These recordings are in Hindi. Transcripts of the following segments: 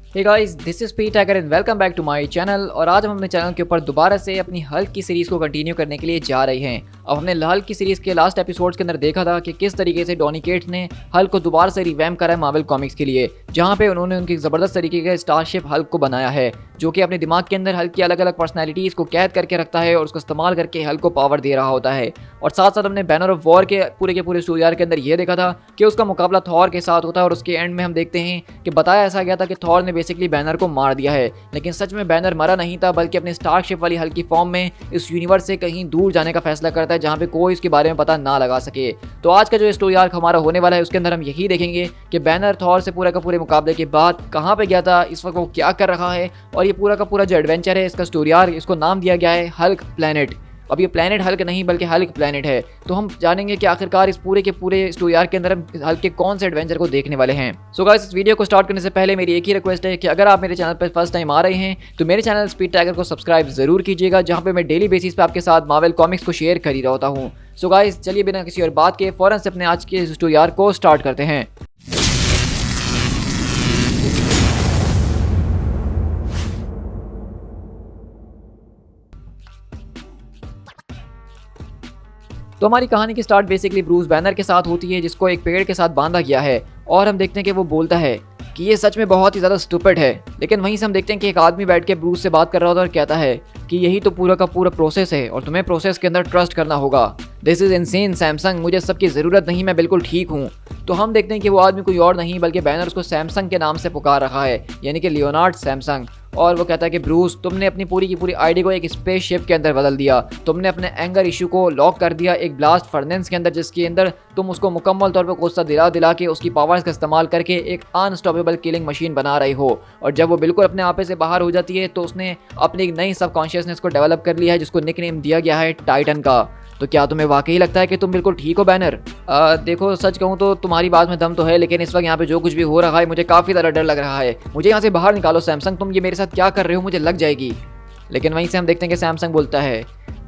Hey guys, this is P Tiger and welcome back to my channel. और आज हम अपने चैनल के ऊपर दोबारा से अपनी हल्क की सीरीज़ को कंटिन्यू करने के लिए जा रहे हैं। अब हमने हल्क की सीरीज़ के लास्ट एपिसोड्स के अंदर देखा था कि किस तरीके से डॉनी केट्स ने हल्क को दोबारा से रिवैम्प करा है मार्वल कॉमिक्स के लिए, जहाँ पे उन्होंने उनकी ज़बरदस्त तरीके के स्टारशिप हल्क को बनाया है, जो कि अपने दिमाग के अंदर हल्क की अलग अलग पर्सनैलिटीज़ को कैद करके रखता है और उसका इस्तेमाल करके हल्क को पावर दे रहा होता है। और साथ साथ हमने बैनर ऑफ वॉर के पूरे स्टोरी आर्क के अंदर ये देखा था कि उसका मुकाबला थॉर के साथ होता है और उसके एंड में हम देखते हैं कि बताया ऐसा गया था कि थॉर ने बेसिकली बैनर को मार दिया है, लेकिन सच में बैनर मरा नहीं था, बल्कि अपने स्टारशिप वाली हल्क की फॉर्म में इस यूनिवर्स से कहीं दूर जाने का फैसला करता है, जहाँ पे कोई इसके बारे में पता ना लगा सके। तो आज का जो स्टोरी आर्क हमारा होने वाला है उसके अंदर हम यही देखेंगे कि बैनर थॉर से पूरे का पूरे मुकाबले के बाद कहाँ पे गया था, इस वक्त वो क्या कर रहा है, और ये पूरा का पूरा जो एडवेंचर है इसका स्टोरी आर्क, इसको नाम दिया गया है हल्क प्लैनेट। अब ये प्लैनेट हल्क नहीं बल्कि हल्क प्लैनेट है। तो हम जानेंगे कि आखिरकार इस पूरे के पूरे स्टोरी आर्क के अंदर हम हल्क के कौन से एडवेंचर को देखने वाले हैं। सो गाइस, इस वीडियो को स्टार्ट करने से पहले मेरी एक ही रिक्वेस्ट है कि अगर आप मेरे चैनल पर फर्स्ट टाइम आ रहे हैं तो मेरे चैनल स्पीड टाइगर को सब्सक्राइब जरूर कीजिएगा, जहाँ पे मैं डेली बेसिस पे आपके साथ मार्वल कॉमिक्स को शेयर कर ही रहता हूँ। सो गाइस, चलिए बिना किसी और बात के फौरन से अपने आज के स्टोरी आर्क को स्टार्ट करते हैं। तो हमारी कहानी की स्टार्ट बेसिकली ब्रूस बैनर के साथ होती है, जिसको एक पेड़ के साथ बांधा गया है, और हम देखते हैं कि वो बोलता है कि ये सच में बहुत ही ज़्यादा स्टूपिड है। लेकिन वहीं से हम देखते हैं कि एक आदमी बैठ के ब्रूस से बात कर रहा होता है और कहता है कि यही तो पूरा का पूरा प्रोसेस है और तुम्हें प्रोसेस के अंदर ट्रस्ट करना होगा। दिस इज़ इनसेन सैमसंग, मुझे सबकी ज़रूरत नहीं, मैं बिल्कुल ठीक हूँ। तो हम देखते हैं कि वो आदमी कोई और नहीं बल्कि बैनर उसको सैमसंग के नाम से पुकार रहा है, यानी कि लियोनार्ड सैमसंग। और वो कहता है कि ब्रूस, तुमने अपनी पूरी की पूरी आईडी को एक स्पेसशिप के अंदर बदल दिया, तुमने अपने एंगर इशू को लॉक कर दिया एक ब्लास्ट फर्नेंस के अंदर, जिसके अंदर तुम उसको मुकम्मल तौर पर गुस्सा दिला के उसकी पावर्स का इस्तेमाल करके एक अनस्टॉपेबल किलिंग मशीन बना रही हो। और जब वो बिल्कुल अपने आपे से बाहर हो जाती है तो उसने अपनी एक नई सबकॉन्शियसनेस को डेवलप कर लिया है, जिसको निकनेम दिया गया है टाइटन का। तो क्या तुम्हें वाकई लगता है कि तुम बिल्कुल ठीक हो बैनर? देखो, सच कहूँ तो तुम्हारी बात में दम तो है, लेकिन इस वक्त यहाँ पे जो कुछ भी हो रहा है मुझे काफ़ी ज़्यादा डर लग रहा है। मुझे यहाँ से बाहर निकालो सैमसंग, तुम ये मेरे साथ क्या कर रहे हो, मुझे लग जाएगी। लेकिन वहीं से हम देखते हैं कि सैमसंग बोलता है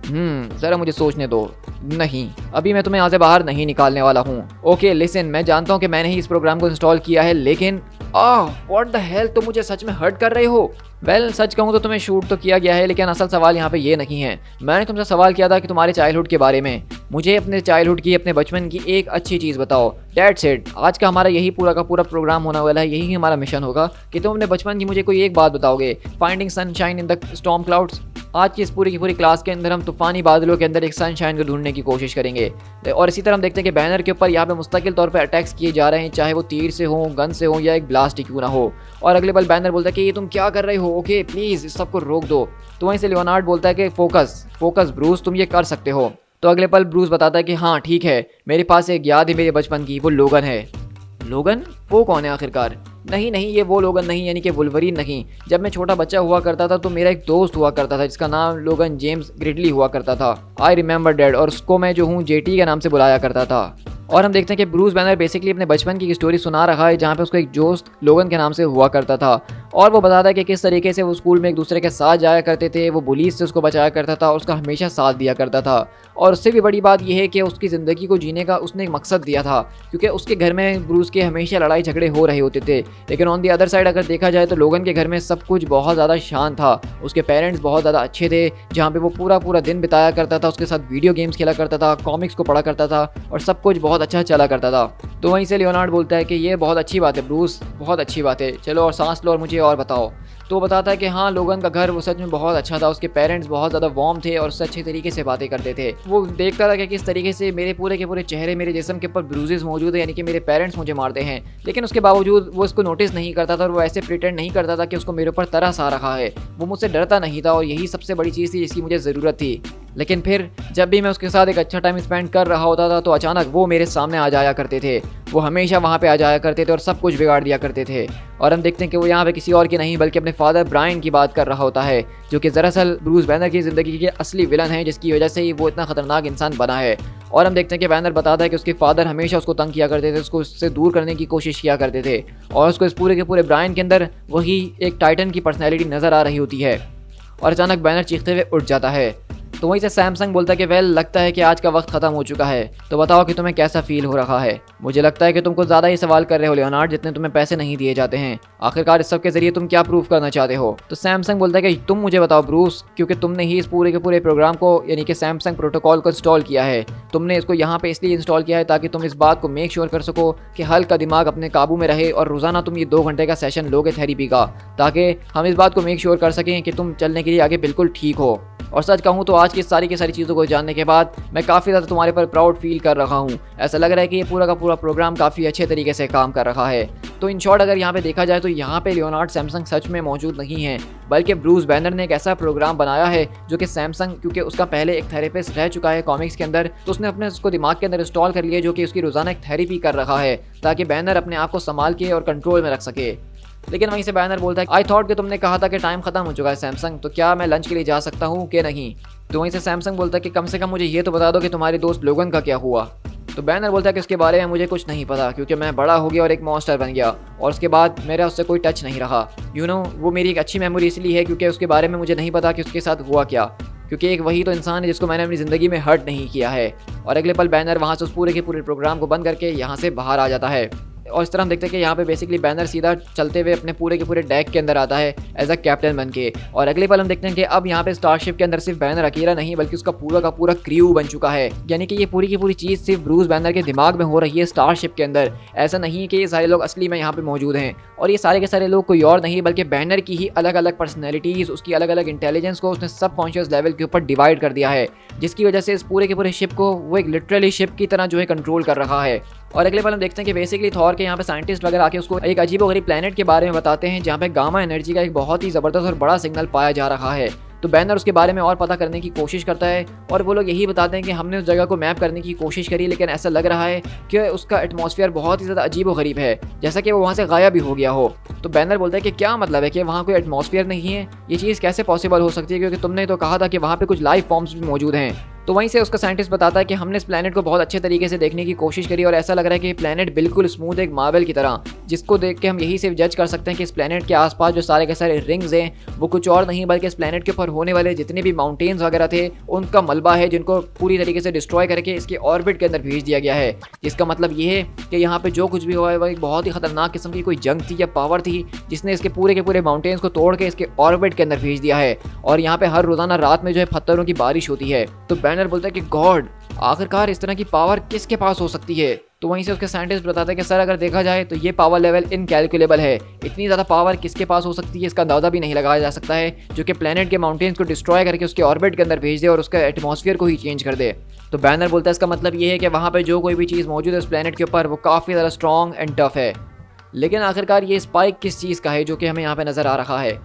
ज़रा मुझे सोचने दो। नहीं, अभी मैं तुम्हें यहाँ से बाहर नहीं निकालने वाला हूँ। ओके लिसन, मैं जानता हूँ कि मैंने ही इस प्रोग्राम को इंस्टॉल किया है, लेकिन व्हाट द हेल, तुम मुझे सच में हर्ट कर रहे हो? वेल, सच कहूँ तो तुम्हें शूट तो किया गया है, लेकिन असल सवाल यहाँ पे ये नहीं है। मैंने तुमसे सवाल किया था कि तुम्हारे चाइल्डहुड के बारे में। मुझे अपने चाइल्डहुड की, अपने बचपन की एक अच्छी चीज़ बताओ। That's it. आज का हमारा यही पूरा का पूरा प्रोग्राम होने वाला है, यही हमारा मिशन होगा कि तुम अपने बचपन की मुझे कोई एक बात बताओगे। Finding sunshine in the storm clouds. आज की इस पूरी की पूरी क्लास के अंदर हम तूफानी बादलों के अंदर एक सनशाइन को ढूंढने की कोशिश करेंगे। और इसी तरह हम देखते हैं कि बैनर के ऊपर यहाँ पे मुस्तकिल तौर पे अटैक्स किए जा रहे हैं, चाहे वो तीर से हो, गन से हो, या एक ब्लास्ट ही क्यों ना हो। और अगले पल बैनर बोलता है कि ये तुम क्या कर रहे हो, ओके प्लीज़ इस सबको रोक दो। तो वहीं से लियोनार्ड बोलता है कि फोकस ब्रूस, तुम ये कर सकते हो। तो अगले पल ब्रूस बताता है कि हाँ ठीक है, मेरे पास एक याद है मेरे बचपन की, वो लोगन है। लोगन? वो कौन है आखिरकार? नहीं, ये वो लोगन नहीं, यानी कि वुल्वरीन नहीं। जब मैं छोटा बच्चा हुआ करता था तो मेरा एक दोस्त हुआ करता था जिसका नाम लोगन जेम्स ग्रिडली हुआ करता था। आई रिमेंबर डैड, और उसको मैं जो हूँ जेटी के नाम से बुलाया करता था। और हम देखते हैं कि ब्रूस बैनर बेसिकली अपने बचपन की स्टोरी सुना रहा है, जहाँ पे उसको एक दोस्त लोगन के नाम से हुआ करता था। और वो बताता है कि किस तरीके से वो स्कूल में एक दूसरे के साथ जाया करते थे, वो पुलिस से उसको बचाया करता था और उसका हमेशा साथ दिया करता था। और उससे भी बड़ी बात यह है कि उसकी ज़िंदगी को जीने का उसने एक मकसद दिया था, क्योंकि उसके घर में ब्रूस के हमेशा लड़ाई झगड़े हो रहे होते थे। लेकिन ऑन दी अदर साइड अगर देखा जाए तो लोगन के घर में सब कुछ बहुत ज़्यादा शांत था। उसके पेरेंट्स बहुत ज़्यादा अच्छे थे, जहाँ पे वो पूरा दिन बिताया करता था, उसके साथ वीडियो गेम्स खेला करता था, कॉमिक्स को पढ़ा करता था, और सब कुछ बहुत अच्छा चला करता था। तो वहीं से लियोनार्ड बोलता है कि ये बहुत अच्छी बात है ब्रूस, बहुत अच्छी बात है, चलो और सांस लो और मुझे और बताओ। तो बताता है कि हाँ, लोगन का घर वो सच में बहुत अच्छा था, उसके पेरेंट्स बहुत ज़्यादा वार्म थे और उससे अच्छे तरीके से बातें करते थे। वो देखता था कि किस तरीके से मेरे पूरे के पूरे चेहरे, मेरे जिस्म के ऊपर ब्रूजेस मौजूद है, यानी कि मेरे पेरेंट्स मुझे मारते हैं, लेकिन उसके बावजूद वो इसको नोटिस नहीं करता था और वो ऐसे प्रिटेंड नहीं करता था कि उसको मेरे ऊपर तरस आ रहा है। वो मुझसे डरता नहीं था और यही सबसे बड़ी चीज़ थी जिसकी मुझे ज़रूरत थी। लेकिन फिर जब भी मैं उसके साथ एक अच्छा टाइम स्पेंड कर रहा होता था तो अचानक वो मेरे सामने आ जाया करते थे। वो हमेशा वहाँ पे आ जाया करते थे और सब कुछ बिगाड़ दिया करते थे। और हम देखते हैं कि वो यहाँ पे किसी और की नहीं बल्कि अपने फादर ब्रायन की बात कर रहा होता है, जो कि दरअसल ब्रूस बैनर की ज़िंदगी के असली विलन है, जिसकी वजह से ही वो इतना ख़तरनाक इंसान बना है। और हम देखते हैं कि बैनर बताता है कि उसके फादर हमेशा उसको तंग किया करते थे, उसको उससे दूर करने की कोशिश किया करते थे, और उसको इस पूरे के पूरे ब्रायन के अंदर वही एक टाइटन की पर्सनैलिटी नज़र आ रही होती है। और अचानक बैनर चीखते हुए उठ जाता है। तो वहीं से सैमसंग बोलता है कि वेल लगता है कि आज का वक्त खत्म हो चुका है, तो बताओ कि तुम्हें कैसा फील हो रहा है। मुझे लगता है कि तुम कुछ ज़्यादा ही सवाल कर रहे हो लियोनार्ड, जितने तुम्हें पैसे नहीं दिए जाते हैं। आखिरकार इस सब के जरिए तुम क्या प्रूव करना चाहते हो। तो सैमसंग बोलता है कि तुम मुझे बताओ ब्रूस, क्योंकि तुमने ही इस पूरे के पूरे प्रोग्राम को यानी कि सैमसंग प्रोटोकॉल को इंस्टॉल किया है। तुमने इसको यहाँ पे इसलिए इंस्टॉल किया है ताकि तुम इस बात को मेक श्योर कर सको कि हल्क का दिमाग अपने काबू में रहे, और रोजाना तुम ये 2 घंटे का सेशन लोगे थेरेपी का, ताकि हम इस बात को मेक श्योर कर सकें कि तुम चलने के लिए आगे बिल्कुल ठीक हो। और सच कहूँ तो आज की सारी चीज़ों को जानने के बाद मैं काफ़ी ज़्यादा तुम्हारे पर प्राउड फील कर रहा हूँ। ऐसा लग रहा है कि ये पूरा का पूरा प्रोग्राम काफ़ी अच्छे तरीके से काम कर रहा है। तो इन शॉर्ट अगर यहाँ पे देखा जाए तो यहाँ पे लियोनार्ड सैमसंग सच में मौजूद नहीं है, बल्कि ब्रूस बैनर ने एक ऐसा प्रोग्राम बनाया है जो कि सैमसंग, क्योंकि उसका पहले एक थेरेपिस्ट रह चुका है कॉमिक्स के अंदर, तो उसने अपने उसको दिमाग के अंदर इंस्टॉल कर लिया, जो कि उसकी रोज़ाना एक थेरेपी कर रहा है ताकि बैनर अपने आप को संभाल के और कंट्रोल में रख सके। लेकिन वहीं से बैनर बोलता है आई थॉट कि तुमने कहा था कि टाइम खत्म हो चुका है सैमसंग, तो क्या मैं लंच के लिए जा सकता हूँ कि नहीं। तो वहीं से सैमसंग बोलता है कि कम से कम मुझे ये तो बता दो कि तुम्हारे दोस्त लोगन का क्या हुआ। तो बैनर बोलता है कि उसके बारे में मुझे कुछ नहीं पता, क्योंकि मैं बड़ा हो गया और एक मॉन्स्टर बन गया, और उसके बाद मेरा उससे कोई टच नहीं रहा। वो मेरी एक अच्छी मेमोरी इसलिए है क्योंकि उसके बारे में मुझे नहीं पता कि उसके साथ हुआ क्या, क्योंकि एक वही तो इंसान है जिसको मैंने अपनी ज़िंदगी में हर्ट नहीं किया है। और अगले पल बैनर वहाँ से उस पूरे के पूरे प्रोग्राम को बंद करके यहाँ से बाहर आ जाता है। और इस तरह हम देखते हैं कि यहाँ पे बेसिकली बैनर सीधा चलते हुए अपने पूरे के पूरे डेक के अंदर आता है एज अ कैप्टन बन के। और अगले पल हम देखते हैं कि अब यहाँ पे स्टारशिप के अंदर सिर्फ बैनर अकेला नहीं, बल्कि उसका पूरा का पूरा क्रू बन चुका है। यानी कि ये पूरी की पूरी चीज़ सिर्फ ब्रूस बैनर के दिमाग में हो रही है स्टारशिप के अंदर। ऐसा नहीं है कि ये सारे लोग असली में यहाँ पे मौजूद हैं, और ये सारे के सारे लोग कोई और नहीं बल्कि बैनर की ही अलग अलग पर्सनैलिटीज़, उसकी अलग अलग इंटेलिजेंस को उसने सबकॉन्शियस लेवल के ऊपर डिवाइड कर दिया है, जिसकी वजह से इस पूरे के पूरे शिप को वो एक लिटरली शिप की तरह जो है कंट्रोल कर रहा है। और अगले पल हम देखते हैं कि बेसिकली थॉर के यहाँ पे साइंटिस्ट वगैरह आके उसको एक अजीबोगरीब प्लेनेट के बारे में बताते हैं जहाँ पे गामा एनर्जी का एक बहुत ही ज़बरदस्त और बड़ा सिग्नल पाया जा रहा है। तो बैनर उसके बारे में और पता करने की कोशिश करता है, और वो लोग यही बताते हैं कि हमने उस जगह को मैप करने की कोशिश करी, लेकिन ऐसा लग रहा है कि उसका एटमॉस्फेयर बहुत ही ज़्यादा अजीबोगरीब है, जैसा कि वो वहाँ से गायब भी हो गया हो। तो बैनर बोलता है कि क्या मतलब है कि वहाँ कोई एटमॉस्फेयर नहीं है, ये चीज़ कैसे पॉसिबल हो सकती है, क्योंकि तुमने तो कहा था कि वहाँ पे कुछ लाइफ फॉर्म्स भी मौजूद हैं। तो वहीं से उसका साइंटिस्ट बताता है कि हमने इस प्लेनेट को बहुत अच्छे तरीके से देखने की कोशिश करी, और ऐसा लग रहा है कि ये प्लेनेट बिल्कुल स्मूथ एक मार्बल की तरह, जिसको देख के हम यही से जज कर सकते हैं कि इस प्लेनेट के आसपास जो सारे के सारे रिंग्स हैं वो कुछ और नहीं बल्कि इस प्लेनेट के ऊपर होने वाले जितने भी माउंटेन्स वगैरह थे उनका मलबा है, जिनको पूरी तरीके से डिस्ट्रॉय करके इसके ऑर्बिट के अंदर भेज दिया गया है। जिसका मतलब ये है कि यहाँ पे जो कुछ भी हुआ है वह एक बहुत ही खतरनाक किस्म की कोई जंग थी या पावर थी, जिसने इसके पूरे माउंटेन्स को तोड़ के इसके ऑर्बिट के अंदर भेज दिया है। और यहाँ पे हर रोजाना रात में जो है पत्थरों की बारिश होती है। तो बैनर बोलता है कि गॉड, आखिरकार इस तरह की पावर किसके पास हो सकती है। तो वहीं से उसके साइंटिस्ट बताते हैं कि सर अगर देखा जाए तो ये पावर लेवल इनकैलकुलेबल है, इतनी ज़्यादा पावर किसके पास हो सकती है इसका अंदाज़ा भी नहीं लगाया जा सकता है, जो कि प्लेनेट के माउंटेन्स को डिस्ट्रॉय करके उसके ऑर्बिट के अंदर भेज दे और उसका एटमॉस्फेयर को ही चेंज कर दे। तो बैनर बोलता है इसका मतलब ये है कि वहाँ पर जो कोई भी चीज़ मौजूद है उस प्लेनेट के ऊपर वो काफ़ी ज़्यादा स्ट्रॉन्ग एंड टफ है। लेकिन आखिरकार ये स्पाइक किस चीज़ का है जो कि हमें यहाँ पर नज़र आ रहा है।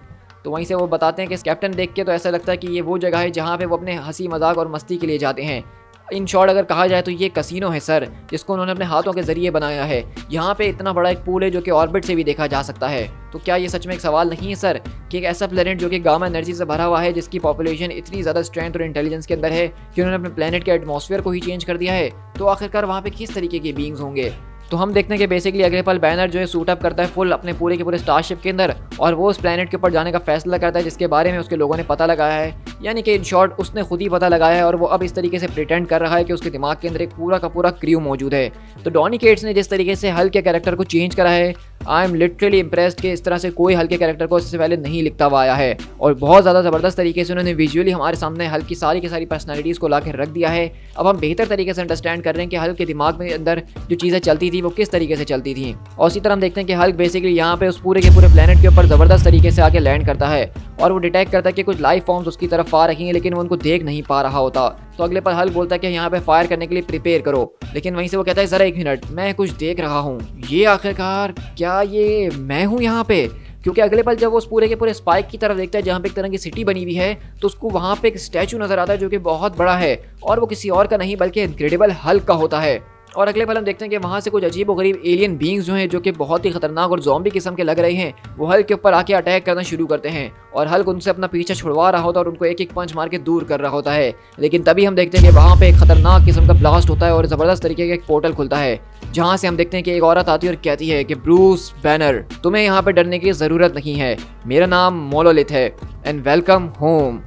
तो वहीं से वो बताते हैं कि कैप्टन देख के तो ऐसा लगता है कि ये वो जगह है जहाँ पे वो अपने हंसी मजाक और मस्ती के लिए जाते हैं। इन शॉर्ट अगर कहा जाए तो ये कसिनो है सर, जिसको उन्होंने अपने हाथों के जरिए बनाया है। यहाँ पे इतना बड़ा एक पूल है जो कि ऑर्बिट से भी देखा जा सकता है। तो क्या ये सच में एक सवाल नहीं है सर कि एक ऐसा प्लेनेट जो कि गामा एनर्जी से भरा हुआ है, जिसकी पॉपुलेशन इतनी ज़्यादा स्ट्रेंथ और इंटेलिजेंस के अंदर है कि उन्होंने अपने प्लेनेट के एटमॉस्फेयर को ही चेंज कर दिया है, तो आखिरकार वहाँ पे किस तरीके के बीइंग्स होंगे। तो हम देखते हैं कि बेसिकली अगले पल बैनर जो है सूट अप करता है फुल अपने पूरे के पूरे स्टारशिप के अंदर, और वो उस प्लेनेट के ऊपर जाने का फैसला करता है जिसके बारे में उसके लोगों ने पता लगाया है। यानी कि इन शॉर्ट उसने खुद ही पता लगाया है, और वो अब इस तरीके से प्रिटेंड कर रहा है कि उसके दिमाग के अंदर एक पूरा का पूरा क्रू मौजूद है। तो डॉनी केट्स ने जिस तरीके से हल्क के कैरेक्टर को चेंज करा है, आई एम लिटरली इम्प्रेस्ड कि इस तरह से कोई हल्के कैरेक्टर को इससे पहले नहीं लिखता हुआ आया है, और बहुत ज़्यादा ज़बरदस्त तरीके से उन्होंने विजुअली हमारे सामने हल्क की सारी पर्सनैलिटीज़ को ला के रख दिया है। अब हम बेहतर तरीके से अंडरस्टैंड कर रहे हैं कि हल्क के दिमाग में अंदर जो चीज़ें चलती थी वो किस तरीके से चलती थी। और इसी तरह हम देखते हैं कि हल्क बेसिकली यहाँ पे उस पूरे के पूरे प्लेनेट के ऊपर ज़बरदस्त तरीके से आके लैंड करता है, और वो डिटेक्ट करता है कि कुछ लाइफ फॉर्म्स उसकी तरफ आ रही हैं, लेकिन वो उनको देख नहीं पा रहा होता। तो अगले पर हल्क बोलता है कि यहाँ पे फायर करने के लिए प्रिपेयर करो, लेकिन वहीं से वो कहता है ज़रा एक मिनट, मैं कुछ देख रहा हूँ, ये आखिरकार क्या ये मैं हूँ यहाँ पे। क्योंकि अगले पल जब वो उस पूरे के पूरे स्पाइक की तरफ देखता है जहाँ पे एक तरह की सिटी बनी हुई है, तो उसको वहाँ पे एक स्टैचू नजर आता है जो कि बहुत बड़ा है, और वो किसी और का नहीं बल्कि इनक्रेडिबल हल्क का होता है। और अगले पल हम देखते हैं कि वहाँ से कुछ अजीब और गरीब एलियन बीइंग्स जो हैं, जो कि बहुत ही खतरनाक और ज़ॉम्बी किस्म के लग रहे हैं, वो हल्क के ऊपर आके अटैक करना शुरू करते हैं, और हल्क उनसे अपना पीछा छुड़वा रहा होता है और उनको एक एक पंच मार के दूर कर रहा होता है। लेकिन तभी हम देखते हैं कि वहाँ पे एक खतरनाक किस्म का ब्लास्ट होता है और ज़बरदस्त तरीके का एक पोर्टल खुलता है, जहाँ से हम देखते हैं कि एक औरत आती है और कहती है कि ब्रूस बैनर, तुम्हें यहाँ पे डरने की ज़रूरत नहीं है, मेरा नाम मोनोलिथ है, एंड वेलकम होम।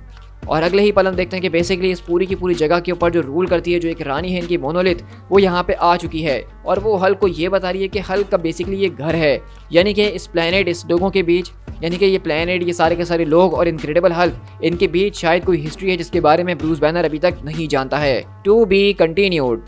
और अगले ही पल हम देखते हैं कि बेसिकली इस पूरी की पूरी जगह के ऊपर जो रूल करती है, जो एक रानी है इनकी मोनोलिथ, वो यहाँ पे आ चुकी है और वो हल्क को ये बता रही है कि हल्क का बेसिकली ये घर है, यानी कि इस प्लेनेट, इस लोगों के बीच, यानी कि ये प्लेनेट, ये सारे के सारे लोग और इनक्रेडिबल हल्क, इनके बीच शायद कोई हिस्ट्री है जिसके बारे में ब्रूस बैनर अभी तक नहीं जानता है। To be continued.